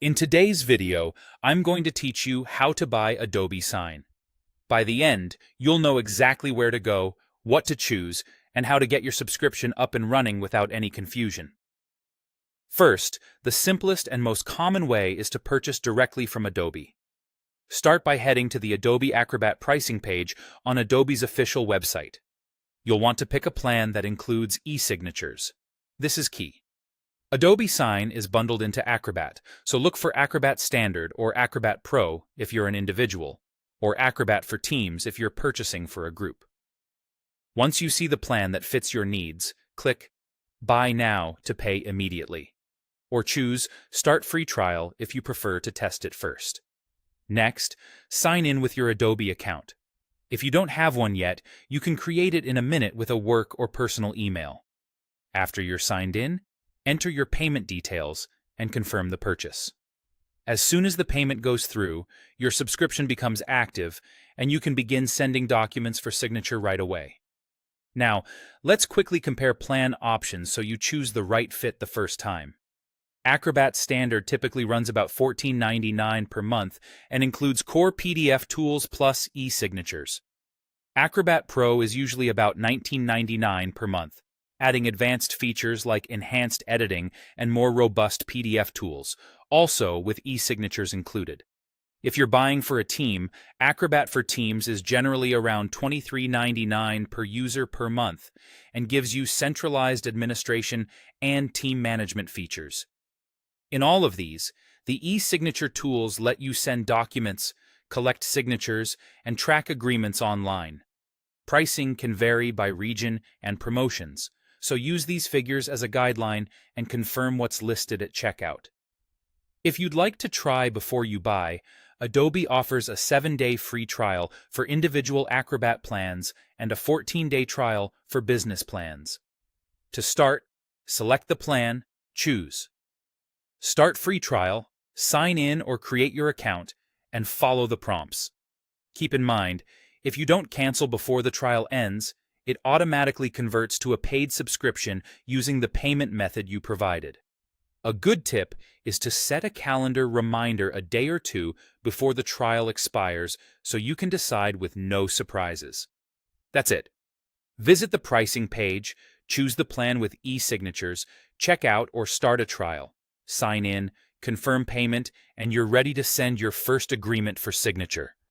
In today's video, I'm going to teach you how to buy Adobe Sign. By the end, you'll know exactly where to go, what to choose, and how to get your subscription up and running without any confusion. First, the simplest and most common way is to purchase directly from Adobe. Start by heading to the Adobe Acrobat pricing page on Adobe's official website. You'll want to pick a plan that includes e-signatures. This is key. Adobe Sign is bundled into Acrobat, so look for Acrobat Standard or Acrobat Pro if you're an individual, or Acrobat for Teams if you're purchasing for a group. Once you see the plan that fits your needs, click Buy Now to pay immediately, or choose Start Free Trial if you prefer to test it first. Next, sign in with your Adobe account. If you don't have one yet, you can create it in a minute with a work or personal email. After you're signed in, enter your payment details and confirm the purchase. As soon as the payment goes through, your subscription becomes active and you can begin sending documents for signature right away. Now, let's quickly compare plan options so you choose the right fit the first time. Acrobat Standard typically runs about $14.99 per month and includes core PDF tools plus e-signatures. Acrobat Pro is usually about $19.99 per month, adding advanced features like enhanced editing and more robust PDF tools, also with e-signatures included. If you're buying for a team, Acrobat for Teams is generally around $23.99 per user per month and gives you centralized administration and team management features. In all of these, the e-signature tools let you send documents, collect signatures, and track agreements online. Pricing can vary by region and promotions, so use these figures as a guideline and confirm what's listed at checkout. If you'd like to try before you buy, Adobe offers a 7-day free trial for individual Acrobat plans and a 14-day trial for business plans. To start, select the plan, choose Start Free Trial, sign in or create your account, and follow the prompts. Keep in mind, if you don't cancel before the trial ends, it automatically converts to a paid subscription using the payment method you provided. A good tip is to set a calendar reminder a day or two before the trial expires so you can decide with no surprises. That's it. Visit the pricing page, choose the plan with e-signatures, check out or start a trial, sign in, confirm payment, and you're ready to send your first agreement for signature.